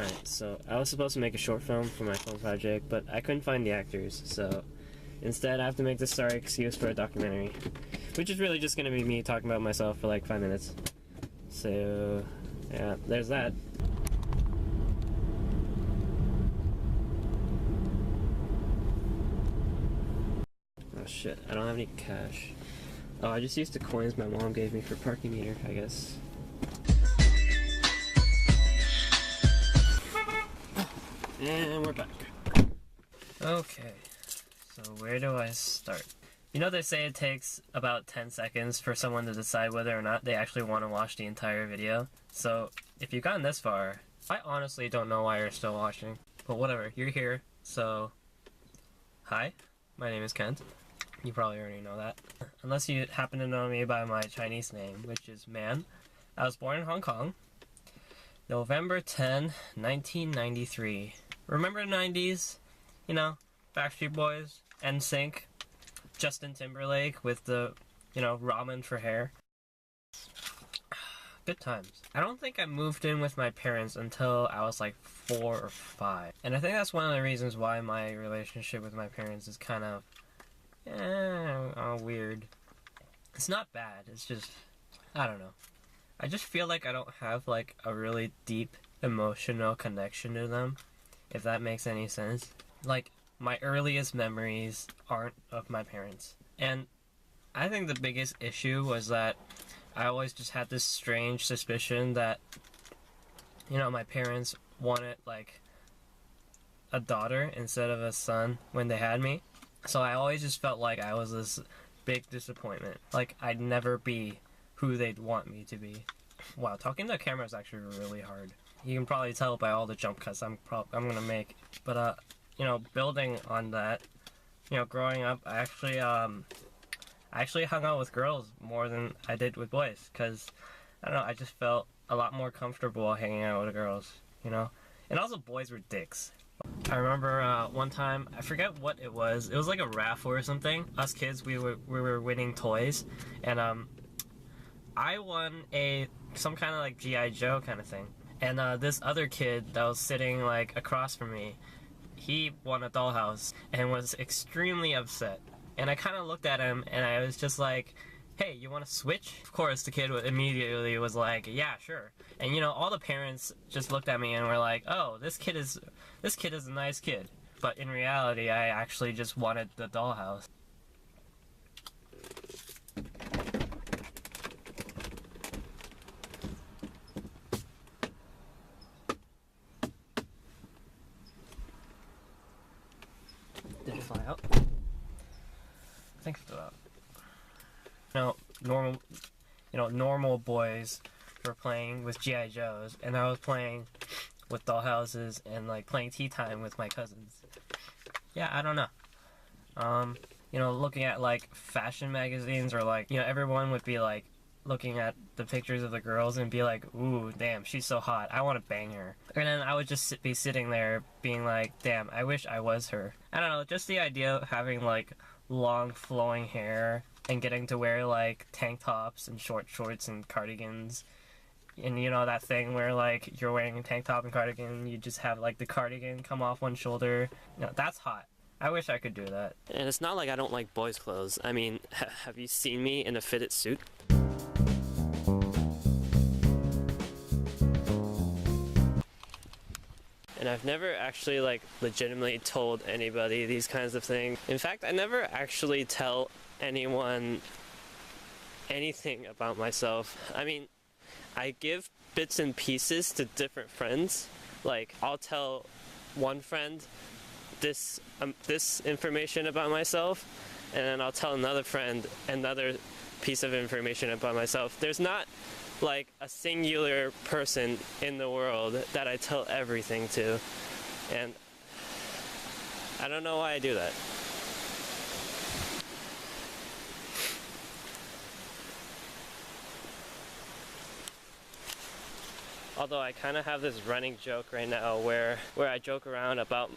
Alright, so I was supposed to make a short film for my film project, but I couldn't find the actors, so instead I have to make this sorry excuse for a documentary, which is really just gonna be me talking about myself for like 5 minutes. So, yeah, there's that. Oh shit, I don't have any cash. Oh, I just used the coins my mom gave me for parking meter, I guess. And we're back. Okay, so where do I start? You know they say it takes about 10 seconds for someone to decide whether or not they actually want to watch the entire video. So if you've gotten this far, I honestly don't know why you're still watching. But whatever, you're here, so... Hi, my name is Kent. You probably already know that. Unless you happen to know me by my Chinese name, which is Man. I was born in Hong Kong, November 10, 1993. Remember the 90s? You know, Backstreet Boys, NSYNC, Justin Timberlake with the, you know, ramen for hair. Good times. I don't think I moved in with my parents until I was like 4 or 5. And I think that's one of the reasons why my relationship with my parents is kind of weird. It's not bad, it's just, I don't know. I just feel like I don't have like a really deep emotional connection to them, if that makes any sense. Like, my earliest memories aren't of my parents. And I think the biggest issue was that I always just had this strange suspicion that, you know, my parents wanted like a daughter instead of a son when they had me. So I always just felt like I was this big disappointment. Like, I'd never be who they'd want me to be. Wow, talking to the camera is actually really hard. You can probably tell by all the jump cuts I'm gonna make. But you know, building on that, you know, growing up, I actually hung out with girls more than I did with boys, because I don't know, I just felt a lot more comfortable hanging out with girls, you know. And also, boys were dicks. I remember one time, I forget what it was like a raffle or something. Us kids, we were winning toys, and I won some kind of like G.I. Joe kind of thing. And this other kid that was sitting like across from me, he won a dollhouse and was extremely upset. And I kind of looked at him and I was just like, hey, you want to switch? Of course, the kid immediately was like, yeah, sure. And you know, all the parents just looked at me and were like, oh, this kid is a nice kid. But in reality, I actually just wanted the dollhouse. Did it fly out? I think it flew out. Normal boys were playing with G.I. Joes, and I was playing with dollhouses and like playing tea time with my cousins. Yeah, I don't know. You know, looking at like fashion magazines, or like, you know, everyone would be like looking at the pictures of the girls and be like, ooh, damn, she's so hot, I want to bang her. And then I would just be sitting there being like, damn, I wish I was her. I don't know, just the idea of having like long flowing hair and getting to wear like tank tops and short shorts and cardigans, and you know that thing where like you're wearing a tank top and cardigan, you just have like the cardigan come off one shoulder. You know, that's hot. I wish I could do that. And it's not like I don't like boys' clothes. I mean, have you seen me in a fitted suit? And I've never actually like legitimately told anybody these kinds of things. In fact, I never actually tell anyone anything about myself. I mean, I give bits and pieces to different friends. Like, I'll tell one friend this information about myself, and then I'll tell another friend another piece of information about myself. There's not like a singular person in the world that I tell everything to, and I don't know why I do that. Although I kind of have this running joke right now where I joke around about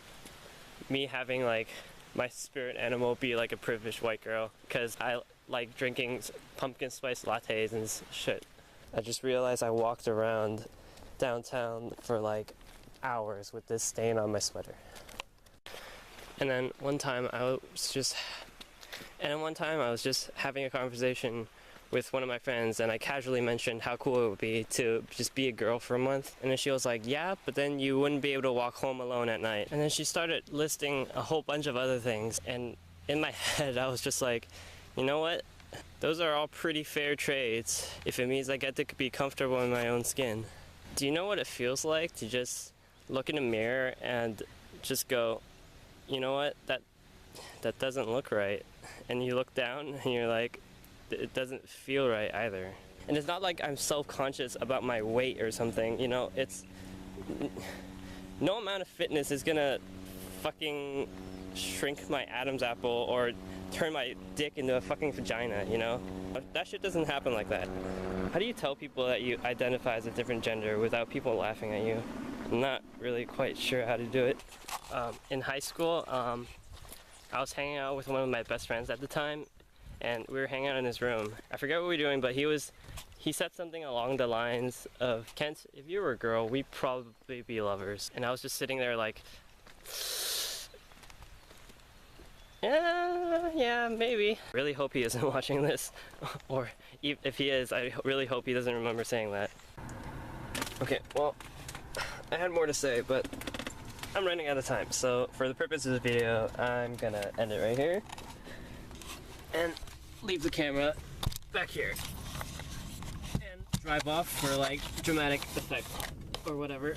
me having like my spirit animal be like a privileged white girl, because I like drinking pumpkin spice lattes and shit. I just realized I walked around downtown for like hours with this stain on my sweater. And then one time I was just having a conversation with one of my friends, and I casually mentioned how cool it would be to just be a girl for a month. And then she was like, yeah, but then you wouldn't be able to walk home alone at night. And then she started listing a whole bunch of other things, and in my head I was just like, you know what? Those are all pretty fair trades if it means I get to be comfortable in my own skin. Do you know what it feels like to just look in a mirror and just go, you know what, that doesn't look right? And you look down and you're like, it doesn't feel right either. And it's not like I'm self-conscious about my weight or something, you know, it's no amount of fitness is gonna fucking shrink my Adam's apple or turn my dick into a fucking vagina, you know? That shit doesn't happen like that. How do you tell people that you identify as a different gender without people laughing at you? I'm not really quite sure how to do it. In high school, I was hanging out with one of my best friends at the time, and we were hanging out in his room. I forget what we were doing, but he said something along the lines of, Kent, if you were a girl, we'd probably be lovers. And I was just sitting there like, yeah, maybe. Really hope he isn't watching this, or if he is, I really hope he doesn't remember saying that. Okay, well, I had more to say, but I'm running out of time, so for the purpose of the video, I'm gonna end it right here and leave the camera back here and drive off for like dramatic effect or whatever.